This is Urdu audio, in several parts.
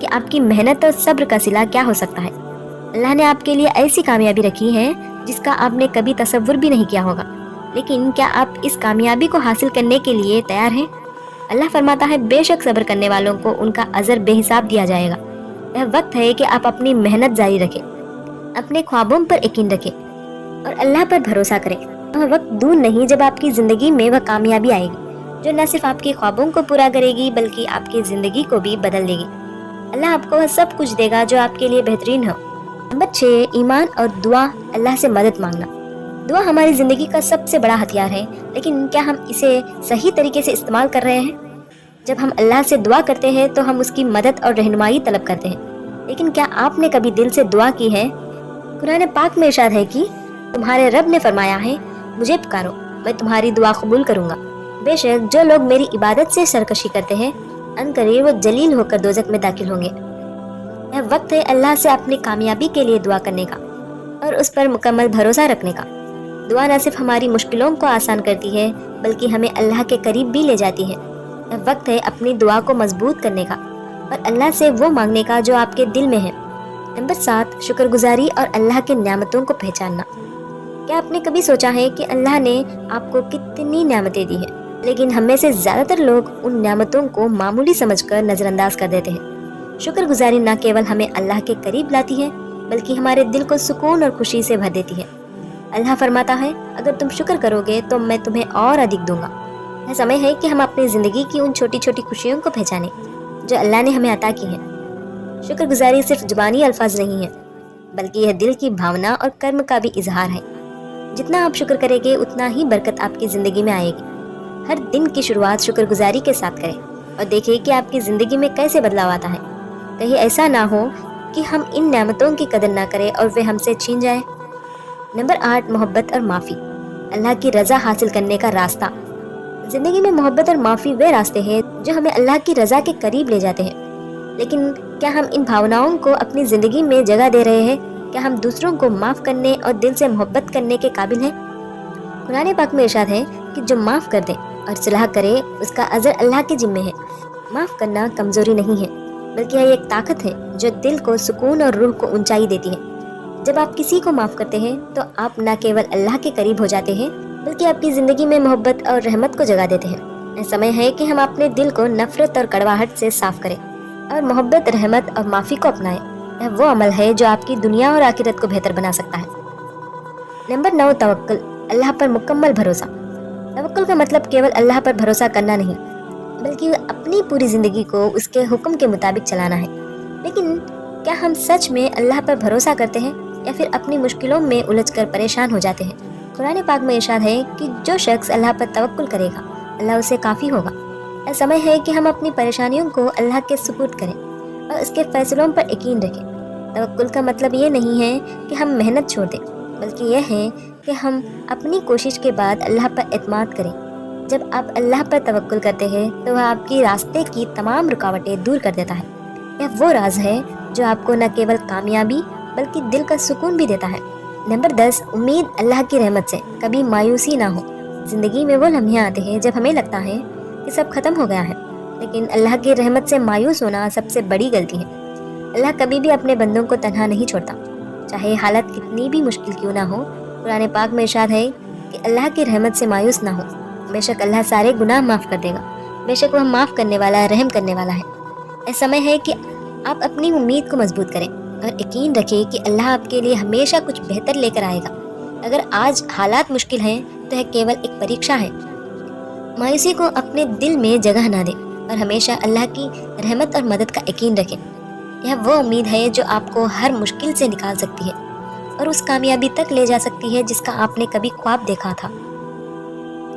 کہ آپ کی محنت اور صبر کا صلہ کیا ہو سکتا ہے۔ اللہ نے آپ کے لیے ایسی کامیابی رکھی ہے جس کا آپ نے کبھی تصور بھی نہیں کیا ہوگا، لیکن کیا آپ اس کامیابی کو حاصل کرنے کے لیے تیار ہیں؟ اللہ فرماتا ہے، بے شک صبر کرنے والوں کو ان کا اجر بے حساب دیا جائے گا۔ یہ وقت ہے کہ آپ اپنی محنت جاری رکھیں، اپنے خوابوں پر یقین رکھیں اور اللہ پر بھروسہ کریں۔ وہ وقت دور نہیں جب آپ کی زندگی میں وہ کامیابی آئے گی جو نہ صرف آپ کے خوابوں کو پورا کرے گی بلکہ آپ کی زندگی کو بھی بدل دے گی۔ اللہ آپ کو وہ سب کچھ دے گا جو آپ کے لیے بہترین ہو۔ نمبر 6، ایمان اور دعا، اللہ سے مدد مانگنا۔ دعا ہماری زندگی کا سب سے بڑا ہتھیار ہے، لیکن کیا ہم اسے صحیح طریقے سے استعمال کر رہے ہیں؟ جب ہم اللہ سے دعا کرتے ہیں تو ہم اس کی مدد اور رہنمائی طلب کرتے ہیں، لیکن کیا آپ نے کبھی دل سے دعا کی ہے؟ قرآن پاک میں ارشاد ہے کہ تمہارے رب نے فرمایا ہے، مجھے پکارو، میں تمہاری دعا قبول کروں گا۔ بے شک جو لوگ میری عبادت سے سرکشی کرتے ہیں، عنقریب وہ ذلیل ہو کر دوزخ میں داخل ہوں گے۔ یہ وقت ہے اللہ سے اپنی کامیابی کے لیے دعا کرنے کا اور اس پر مکمل بھروسہ رکھنے کا۔ دعا نہ صرف ہماری مشکلوں کو آسان کرتی ہے بلکہ ہمیں اللہ کے قریب بھی لے جاتی ہے۔ یہ وقت ہے اپنی دعا کو مضبوط کرنے کا اور اللہ سے وہ مانگنے کا جو آپ کے دل میں ہے۔ نمبر 7، شکر گزاری اور اللہ کی نعمتوں کو پہچاننا۔ کیا آپ نے کبھی سوچا ہے کہ اللہ نے آپ کو کتنی نعمتیں دی ہیں، لیکن ہم میں سے زیادہ تر لوگ ان نعمتوں کو معمولی سمجھ کر نظر انداز کر دیتے ہیں۔ شکر گزاری نہ کیول ہمیں اللہ کے قریب لاتی ہے بلکہ ہمارے دل کو سکون اور خوشی سے بھر دیتی ہے۔ اللہ فرماتا ہے، اگر تم شکر کرو گے تو میں تمہیں اور ادھک دوں گا۔ یہ سمے ہے کہ ہم اپنی زندگی کی ان چھوٹی چھوٹی خوشیوں کو پہچانیں جو اللہ نے ہمیں عطا کی ہیں۔ شکر گزاری صرف زبانی الفاظ نہیں ہے بلکہ یہ دل کی بھاونا اور کرم کا بھی اظہار ہے۔ جتنا آپ شکر کریں گے اتنا ہی برکت آپ کی زندگی میں آئے گی۔ ہر دن کی شروعات شکر گزاری کے ساتھ کریں اور دیکھیں کہ آپ کی زندگی میں کیسے بدلاؤ آتا ہے۔ کہیں ایسا نہ ہو کہ ہم ان نعمتوں کی قدر نہ کریں اور وہ ہم سے چھین جائے۔ نمبر 8، محبت اور معافی، اللہ کی رضا حاصل کرنے کا راستہ۔ زندگی میں محبت اور معافی وہ راستے ہیں جو ہمیں اللہ کی رضا کے قریب لے جاتے ہیں، لیکن کیا ہم ان بھاوناؤں کو اپنی زندگی میں جگہ دے رہے ہیں؟ کیا ہم دوسروں کو معاف کرنے اور دل سے محبت کرنے کے قابل ہیں؟ قرآن پاک میں ارشاد ہے کہ جو معاف کر دے اور صلح کرے اس کا اجر اللہ کے ذمے ہے۔ معاف کرنا کمزوری نہیں ہے بلکہ یہ ایک طاقت ہے جو دل کو سکون اور روح کو اونچائی دیتی ہے۔ جب آپ کسی کو معاف کرتے ہیں تو آپ نہ کیول اللہ کے قریب ہو جاتے ہیں بلکہ آپ کی زندگی میں محبت اور رحمت کو جگہ دیتے ہیں۔ یہ سمے ہے کہ ہم اپنے دل کو نفرت اور کڑواہٹ سے صاف کریں اور محبت، رحمت اور معافی کو اپنائیں۔ یہ وہ عمل ہے جو آپ کی دنیا اور آخرت کو بہتر بنا سکتا ہے۔ نمبر 9، توکل، اللہ پر مکمل بھروسہ۔ توکل کا مطلب کیول اللہ پر بھروسہ کرنا نہیں بلکہ اپنی پوری زندگی کو اس کے حکم کے مطابق چلانا ہے۔ لیکن کیا ہم سچ میں اللہ پر بھروسہ کرتے ہیں یا پھر اپنی مشکلوں میں الجھ کر پریشان ہو جاتے ہیں؟ قرآن پاک میں ارشاد ہے کہ جو شخص اللہ پر توکل کرے گا اللہ اسے کافی ہوگا۔ یہ سمے ہے کہ ہم اپنی پریشانیوں کو اللہ کے سپرد کریں اور اس کے فیصلوں پر یقین رکھیں۔ توکل کا مطلب یہ نہیں ہے کہ ہم محنت چھوڑ دیں بلکہ یہ ہے کہ ہم اپنی کوشش کے بعد اللہ پر اعتماد کریں۔ جب آپ اللہ پر توکل کرتے ہیں تو وہ آپ کی راستے کی تمام رکاوٹیں دور کر دیتا ہے۔ یہ وہ راز ہے جو آپ کو نہ کیول کامیابی بلکہ دل کا سکون بھی دیتا ہے۔ نمبر 10، امید، اللہ کی رحمت سے کبھی مایوسی نہ ہو۔ زندگی میں وہ لمحے آتے ہیں جب ہمیں لگتا ہے کہ سب ختم ہو گیا ہے، لیکن اللہ کی رحمت سے مایوس ہونا سب سے بڑی غلطی ہے۔ اللہ کبھی بھی اپنے بندوں کو تنہا نہیں چھوڑتا، چاہے حالت کتنی بھی مشکل کیوں نہ ہو۔ قرآن پاک میں ارشاد ہے کہ اللہ کی رحمت سے مایوس نہ ہو، بے شک اللہ سارے گناہ معاف کر دے گا، بے شک وہ معاف کرنے والا، رحم کرنے والا ہے۔ ایسا سمے ہے کہ آپ اپنی امید کو مضبوط کریں اور یقین رکھیں کہ اللہ آپ کے لیے ہمیشہ کچھ بہتر لے کر آئے گا۔ اگر آج حالات مشکل ہیں تو یہ کیول ایک پریکشا ہے۔ مایوسی کو اپنے دل میں جگہ نہ دیں اور ہمیشہ اللہ کی رحمت اور مدد کا یقین رکھیں۔ یہ وہ امید ہے جو آپ کو ہر مشکل سے نکال سکتی ہے اور اس کامیابی تک لے جا سکتی ہے جس کا آپ نے کبھی خواب دیکھا تھا۔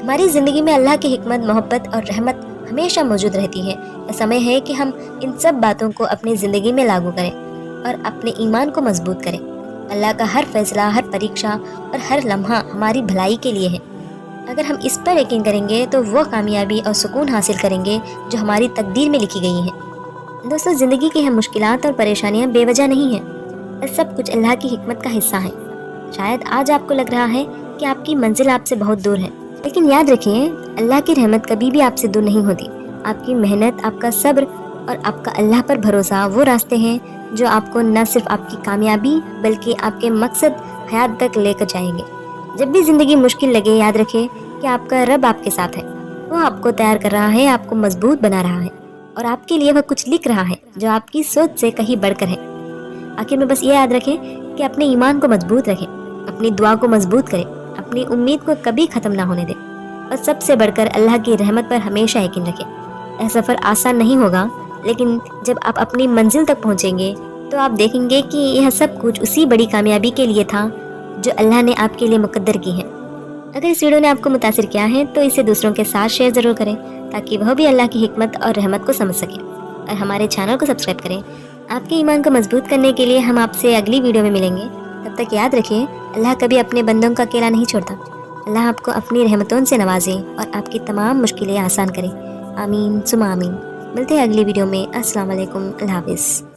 ہماری زندگی میں اللہ کی حکمت، محبت اور رحمت ہمیشہ موجود رہتی ہے۔ یہ سمے ہے کہ ہم ان سب باتوں کو اپنی زندگی میں لاگو کریں اور اپنے ایمان کو مضبوط کریں۔ اللہ کا ہر فیصلہ، ہر پریکشا اور ہر لمحہ ہماری بھلائی کے لیے ہے۔ اگر ہم اس پر یقین کریں گے تو وہ کامیابی اور سکون حاصل کریں گے جو ہماری تقدیر میں لکھی گئی ہیں۔ دوستو، زندگی کی ہم مشکلات اور پریشانیاں بے وجہ نہیں ہیں، یہ سب کچھ اللہ کی حکمت کا حصہ ہے۔ شاید آج آپ کو لگ رہا ہے کہ آپ کی منزل آپ سے بہت دور ہے، لیکن یاد رکھیں اللہ کی رحمت کبھی بھی آپ سے دور نہیں ہوتی۔ آپ کی محنت، آپ کا صبر اور آپ کا اللہ پر بھروسہ وہ راستے ہیں جو آپ کو نہ صرف آپ کی کامیابی بلکہ آپ کے مقصد حیات تک لے کر جائیں گے۔ جب بھی زندگی مشکل لگے، یاد رکھیں کہ آپ کا رب آپ کے ساتھ ہے۔ وہ آپ کو تیار کر رہا ہے، آپ کو مضبوط بنا رہا ہے، اور آپ کے لیے وہ کچھ لکھ رہا ہے جو آپ کی سوچ سے کہیں بڑھ کر ہے۔ آخر میں بس یہ یاد رکھیں کہ اپنے ایمان کو مضبوط رکھیں، اپنی دعا کو مضبوط کریں، اپنی امید کو کبھی ختم نہ ہونے دیں، اور سب سے بڑھ کر اللہ کی رحمت پر ہمیشہ یقین رکھیں۔ یہ سفر آسان نہیں ہوگا، لیکن جب آپ اپنی منزل تک پہنچیں گے تو آپ دیکھیں گے کہ یہ سب کچھ اسی بڑی کامیابی کے لیے تھا جو اللہ نے آپ کے لیے مقدر کی ہے۔ اگر اس ویڈیو نے آپ کو متاثر کیا ہے تو اسے دوسروں کے ساتھ شیئر ضرور کریں تاکہ وہ بھی اللہ کی حکمت اور رحمت کو سمجھ سکیں، اور ہمارے چینل کو سبسکرائب کریں۔ آپ کے ایمان کو مضبوط کرنے کے لیے ہم آپ سے اگلی ویڈیو میں ملیں گے۔ تب تک یاد رکھیں، اللہ کبھی اپنے بندوں کا اکیلا نہیں چھوڑتا۔ اللہ آپ کو اپنی رحمتوں سے نوازے اور آپ کی تمام مشکلیں آسان کرے۔ آمین ثم آمین۔ ملتے ہیں اگلی ویڈیو میں۔ السلام علیکم، اللہ حافظ۔